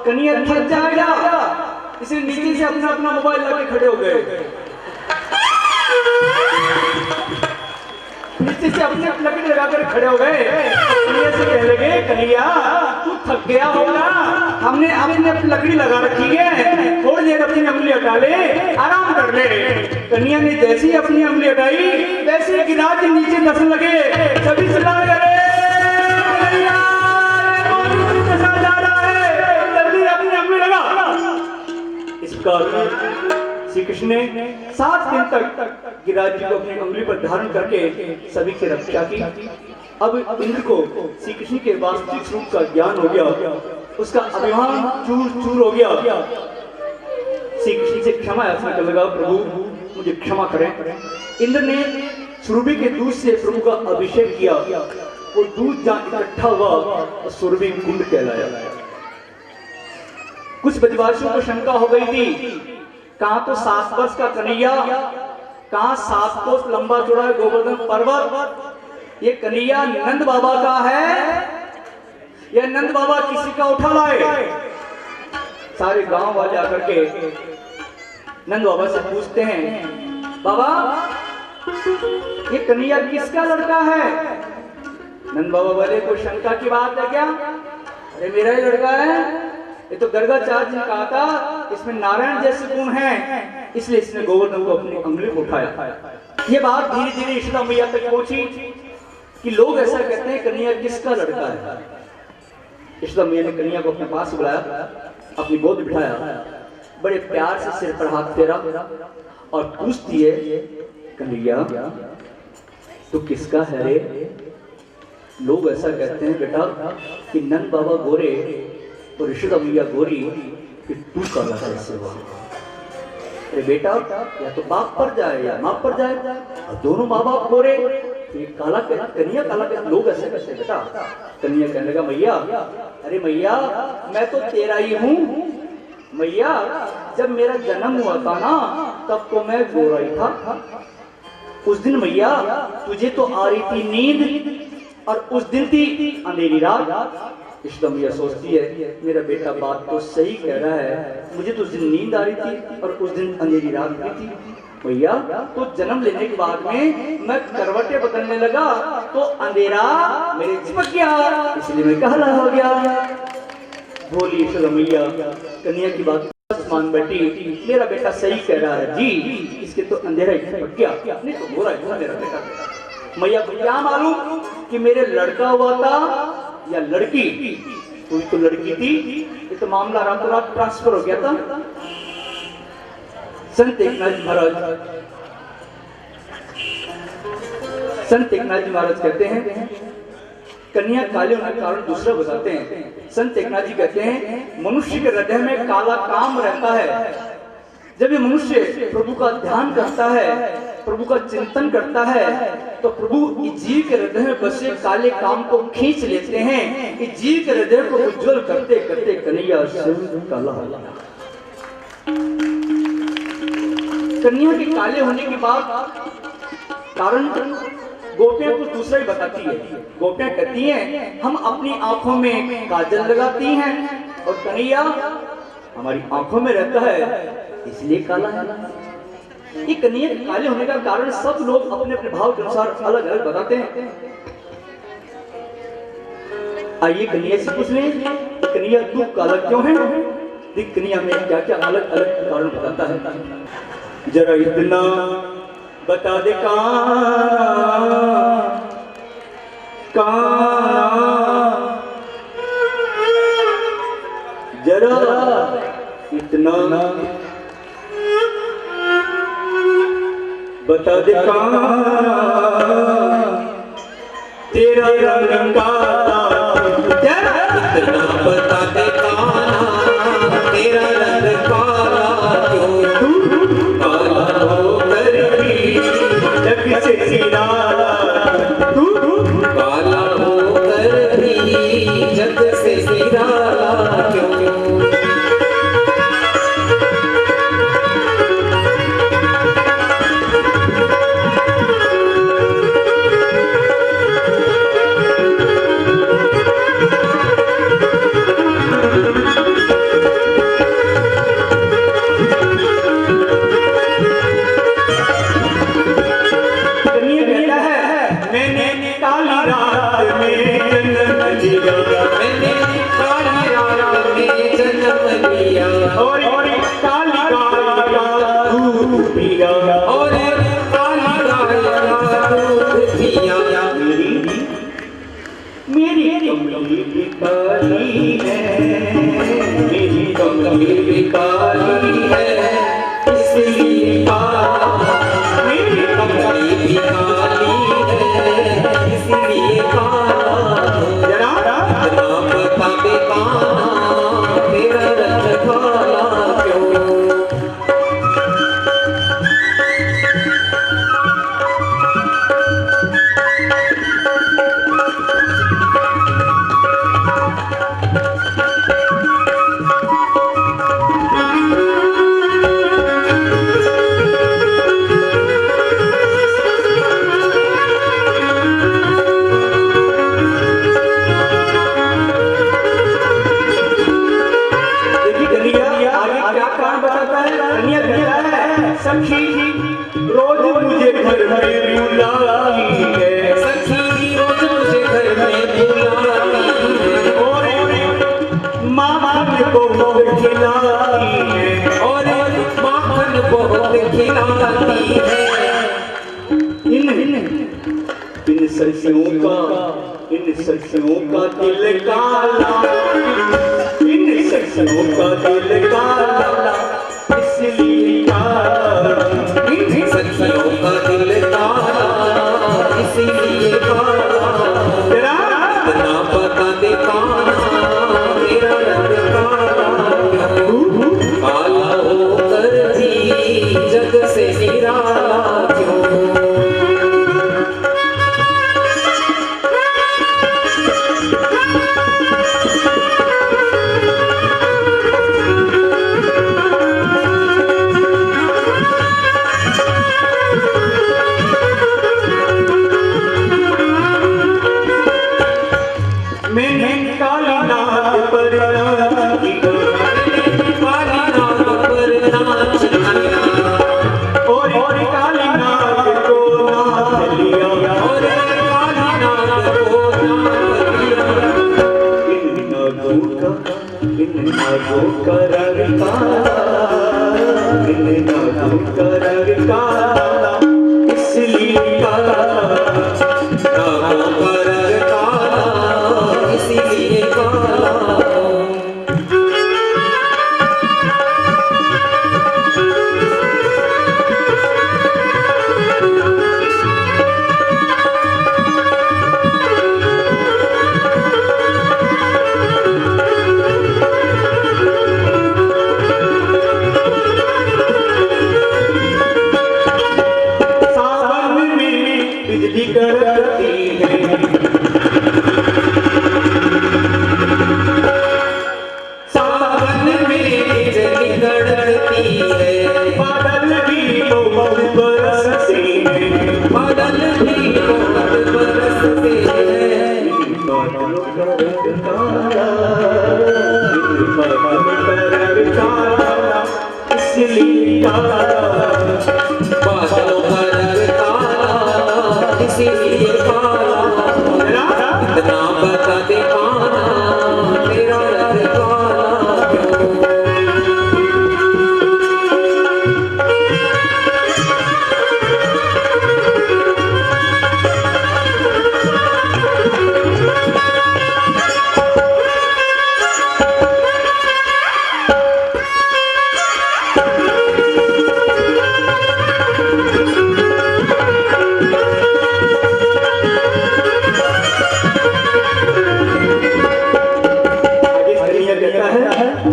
कन्हैया थक जाएगा, इसलिए नीचे से अपना अपना मोबाइल लेके खड़े हो गए। नीचे से अपने लकड़ी लगाकर खड़े हो गए। कन्हैया से कहने लगे, कन्हैया तू थक गया होगा, हमने अपनी लकड़ी लगा रखी है, थोड़ी देर अपनी उंगली हटा ले, आराम कर ले। कन्हैया ने जैसी अपनी उंगली हटाई वैसे ही गिरा के नीचे धंसने लगे। सभी चिल्लाने लगे, श्री कृष्ण ने 7 दिन तक गिरिराज जी को अपनी उंगली पर धारण करके सभी की रक्षा की। अब इंद्र को श्री कृष्ण के वास्तविक रूप का ज्ञान हो गया, उसका अभिमान चूर चूर हो गया। श्री कृष्ण से क्षमा याचना करने लगा, प्रभु मुझे क्षमा करें। इंद्र ने सुरभि के दूध से प्रभु का अभिषेक किया, वो दूध जहां इकट्ठा हुआ और सुरभि कुंड कहलाया। कुछ ब्रजवासियों को शंका हो गई थी, कहां तो 7 वर्ष का कन्हैया, कहां 7 कोस लंबा चौड़ा है गोवर्धन पर्वत, ये कन्हैया नंद बाबा का है या नंद बाबा किसी का उठा लाए। सारे गांव वाले आकर के नंद बाबा से पूछते हैं, बाबा ये कन्हैया किसका लड़का है? नंद बाबा बोले, कोई शंका की बात है क्या? अरे मेरा ही लड़का है, ये तो गर्गाचार्य जी ने कहा था इसमें नारायण जैसे गुण हैं, इसलिए इसने गोवर्धन को अपनी उंगली में उठाया। ये बात धीरे धीरे यशोदा मैया तक पहुंची कि लोग ऐसा कहते हैं कन्हैया किसका लड़का है। यशोदा मैया ने कन्हैया को अपने पास बुलाया, अपनी गोद बिठाया, बड़े प्यार से सिर पर हाथ फेरा और पूछती है, कन्हैया तू किसका है रे? लोग ऐसा कहते हैं बेटा कि नंद बाबा गोरे और यशोदा मैया गोरी, कि तू काला कैसे हुआ? अरे बेटा या तो बाप पर जाए या माँ पर जाए, और दोनों माँ बाप गोरे, ये काला कन्हैया काला कैसे? लोग ऐसे कहते बेटा। कन्हैया कहने लगा, मैया अरे मैया मैं तो तेरा ही हूँ मैया, जब मेरा जन्म हुआ था ना तब तो मैं गोरा ही था। उस दिन मैया तुझे तो आ रही थी नींद और उस दिन थी अंधेरी रात। यशोदा मैया सोचती है मेरा बेटा बात तो सही कह रहा है, मुझे तो उस दिन नींद आ रही थी और उस दिन अंधेरी रात भी थी। भैया तो जन्म लेने के बाद में मैं करवटें बदलने लगा तो अंधेरा मेरे चिपक गया, इसलिए मैं कहला हो गया। बोली यशोदा मैया, कन्हैया की बात मान बैठी, मेरा बेटा सही कह रहा है जी, इसके तो अंधेरा ही चिपक गया, नहीं तो गोरा है मेरा बेटा। मैया को क्या मालूम कि मेरे लड़का हुआ था या लड़की? कोई तो लड़की थी, ये तो मामला रातों रात ट्रांसफर हो गया था। संत एकनाथ जी महाराज कहते हैं कन्हैया काले होने का कारण दूसरा बताते हैं। संत एकनाथ जी कहते हैं मनुष्य के हृदय में काला काम रहता है। जब ये मनुष्य प्रभु का ध्यान करता है, प्रभु का चिंतन करता है, तो प्रभु इस जीव के हृदय में बसे काले काम को खींच लेते हैं। इस जीव के हृदय को उज्जवल करते करते कन्हैया स्वयं काला हो जाता है। कन्हैया के काले होने के बाद कारण गोपियां कुछ दूसरा ही बताती है। गोपियां कहती हैं हम अपनी आंखों में काजल लगाती हैं और कन्हैया हमारी आंखों में रहता है इसलिए काला है। ये कन्हैया काले होने का कारण सब लोग अपने अपने भाव के अनुसार अलग अलग बताते हैं। आइए कन्हैया से पूछ लें कन्हैया तू काला क्यों है? देख कन्हैया में क्या क्या अलग अलग कारण बताता है। जरा इतना बता दे जरा इतना बता दे काना तेरा रंग काला, इतना बता दे काना तेरा रंग काला क्यों, काला होकर भी जग से निराला तू, काला होकर भी जग से निराला क्यों। रोज मुझे घर में बुलाती है, सखी रोज मुझे घर में बुलाती है, और माखन बहुत खिलाती है, और माखन बहुत खिलाती है। इन सखियों का दिल काला, इन सखियों का दिल काला, इसलिए सखियों का दिल काला इसीलिए काला, इतना बता दे काना तेरा रंग काला क्यों, काला होकर भी जग से निराला क्यों।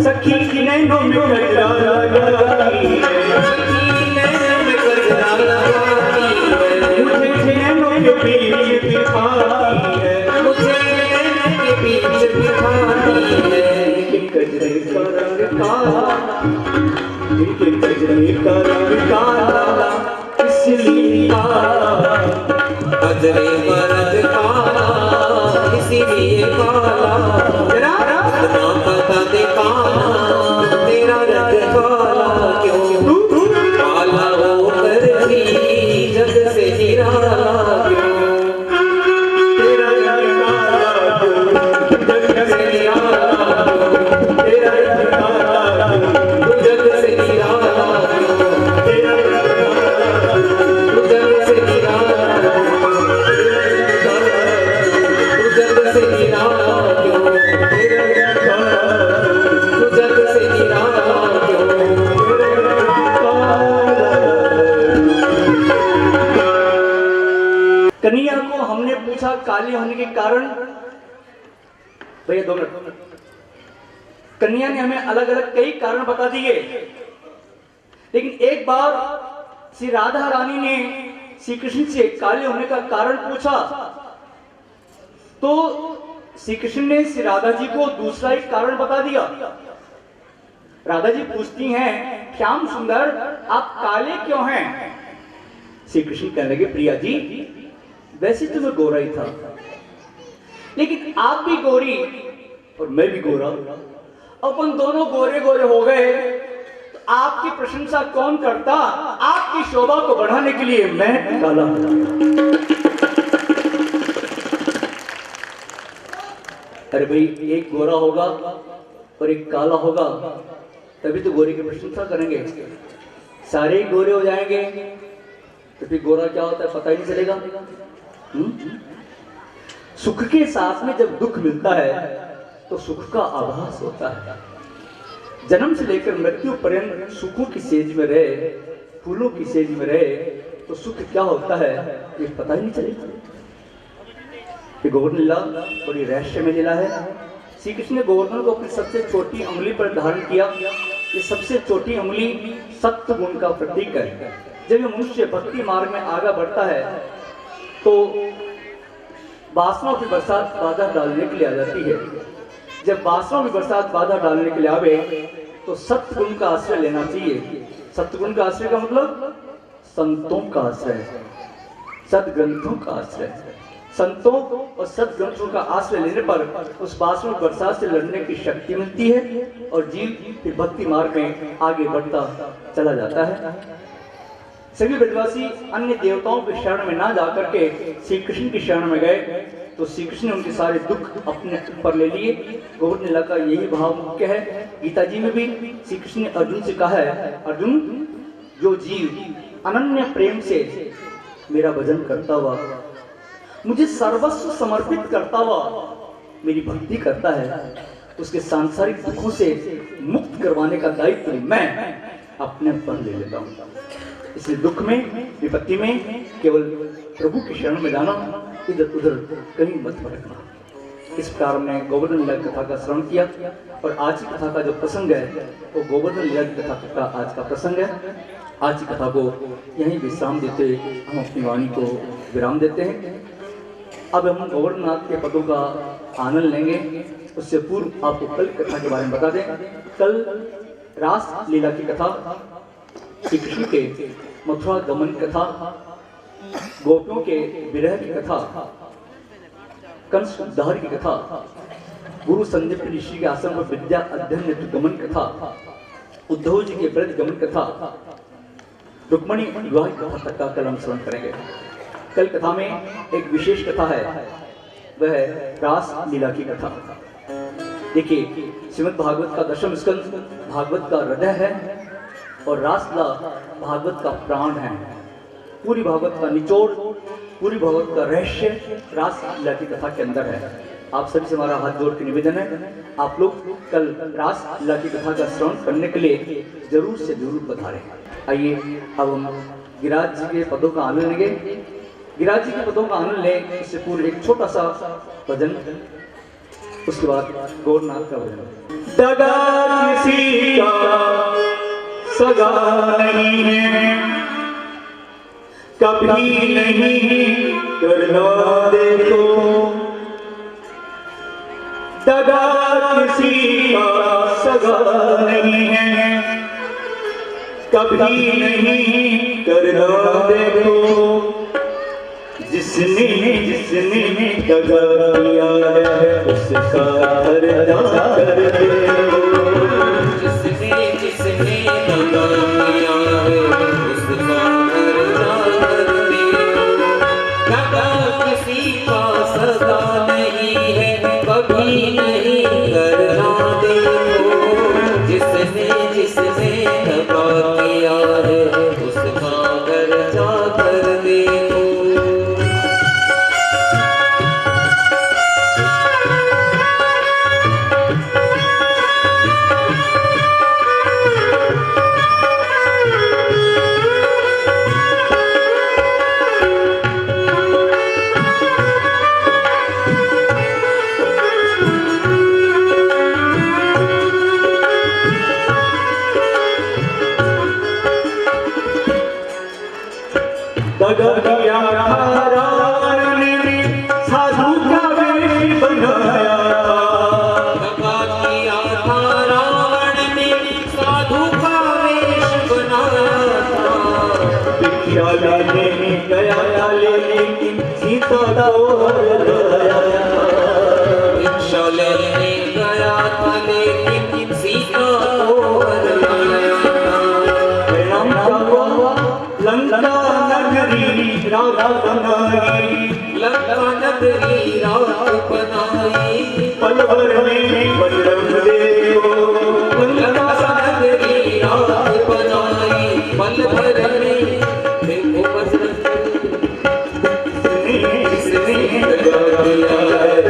सखी की नैनों में कजरा लगाती है, मुझे नैनों के बीच बिठाती है, लेकिन कजरे का रंग काला, लेकिन कजरे का रंग काला, इसलिए काला, कजरे का रंग काला इसीलिए काला, जरा ना पता दे काला तेरा रंग काला क्यों, काला होकर भी जग से निराला क्यों, तेरा रंग काला क्यों, जग से निराला क्यों, तेरा रंग काला क्यों, तू जग से निराला क्यों, तेरा रंग काला क्यों, तू जग से निराला तू जग से निराला क्यों, तू जग से निराला क्यों। कन्हैया को हमने पूछा काली होने के कारण, भैया 2 मिनट। कन्हैया ने हमें अलग अलग कई कारण बता दिए, लेकिन एक बार श्री राधा रानी ने श्री कृष्ण से काले होने का कारण पूछा, तो श्री कृष्ण ने श्री राधा जी को दूसरा एक कारण बता दिया। राधा जी पूछती हैं, श्याम सुंदर आप काले क्यों हैं? श्री कृष्ण कहने लगे, प्रिया जी वैसे तो मैं गोरा ही था, लेकिन आप भी गोरी और मैं भी गोरा, अपन दोनों गोरे गोरे हो गए, तो आपकी प्रशंसा कौन करता? आपकी शोभा को बढ़ाने के लिए मैं काला हूं। अरे भाई, एक गोरा होगा और एक काला होगा, तभी तो गोरे की प्रशंसा करेंगे। सारे ही गोरे हो जाएंगे तो फिर गोरा क्या होता है पता ही नहीं चलेगा। सुख के साथ में जब दुख मिलता है तो सुख का आभास होता है। जन्म से लेकर मृत्यु पर्यंत सुखों की सेज में रहे, फूलों की सेज में रहे, तो सुख क्या होता है ये पता ही नहीं चलेगा। ये गोवर्धन लीला बड़ी रहस्यमय लीला है। श्री कृष्ण ने गोवर्धन को अपनी सबसे छोटी उंगली पर धारण किया। ये सबसे छोटी उंगली सत्व गुण का प्रतीक है। जब ये मनुष्य भक्ति मार्ग में आगे बढ़ता है तो वासनाओं की बरसात बाधा डालने के लिए आ जाती है। जब वासनाओं की बरसात बाधा डालने के लिए आवे तो सत्गुण का आश्रय लेना चाहिए। सत्गुण का आश्रय का मतलब संतों का आश्रय, सदग्रंथों का आश्रय। संतों और सदग्रंथों का आश्रय लेने पर उस वासना की बरसात से लड़ने की शक्ति मिलती है और जीव फिर भक्ति मार्ग में आगे बढ़ता चला जाता है। सभी ब्रजवासी अन्य देवताओं के शरण में ना जाकर के श्री कृष्ण की शरण में गए तो श्री कृष्ण ने उनके सारे दुख अपने ऊपर ले लिए। गोवर्धन लीला का यही भाव मुख्य है। गीता जी में भी श्री कृष्ण ने अर्जुन से कहा है, अर्जुन जो जीव अनन्य प्रेम से मेरा भजन करता हुआ, मुझे सर्वस्व समर्पित करता हुआ मेरी भक्ति करता है, उसके सांसारिक दुखों से मुक्त करवाने का दायित्व मैं अपने पर ले लेता हूँ। इसलिए दुख में, विपत्ति में केवल प्रभु की शरण में जाना, इधर उधर कहीं मत भटकना। इस प्रकार हमने गोवर्धन लीला कथा का श्रवण किया और आज की कथा का जो प्रसंग है वो गोवर्धन लीला की कथा का आज का प्रसंग है। आज की कथा को यहीं विश्राम देते हम अपनी वाणी को विराम देते हैं। अब हम गोवर्धननाथ के पदों का आनंद लेंगे। उससे पूर्व आपको कल कथा के बारे में बता दें। कल रास लीला की कथा, श्री कृष्ण के मथुरा गमन कथा, गोपियों के विरह की कथा, कंस उद्धार की कथा, गुरु संदीप ऋषि के आश्रम पर विद्या अध्ययन हेतु गमन कथा, उद्धव जी के व्रत गमन कथा, रुक्मणी विवाह कथा तक का कल हम श्रवण करेंगे। कल कथा में एक विशेष कथा है, वह है रास लीला की कथा। देखिए, श्रीमद् भागवत का दशम स्कंद भागवत का हृदय है और रासलीला भागवत का प्राण है। पूरी भागवत का निचोड़, पूरी भागवत का रहस्य रासलीला की कथा के अंदर है। आप सभी से हमारा हाथ जोड़ के निवेदन है, आप लोग कल रासलीला की कथा का श्रवण करने के लिए जरूर से जरूर पधारें। आइए अब हम गिरिराज जी के पदों का आनंद लेंगे। गिरिराज जी के पदों का आनंद लें इससे पूर्व एक छोटा सा भजन, उसके बाद गौरनाथ का भजन। दगा किसी का सगा नहीं है, कभी नहीं करना देखो। दगा किसी का सगा नहीं है, कभी नहीं करना देखो। जिसने जिसने दगा किया है उसका हरजा कर दे। जिसने जिसने दगा किया है उसका हरजा कर दे। दगा किसी का सगा नहीं है, कभी नहीं करना देखो। जिसने जिसने दगा किया है उसका हरजा कर देखो। दगा किया रावण ने साधु का वेश बनाया। दगा किया था रावण ने साधु का वेश बनाया था। भिक्षा लेने गया लेकिन सीता को हर लाया। भिक्षा लेने गया था लेकिन सीता को हर लाया था। लंका नगरी रात बनाई, लंका नगरी रात बनाई। पल भर में बजरंग देव। लंका नगरी रात बनाई, पल भर में देखो बजरंग। जिसने दगा किया है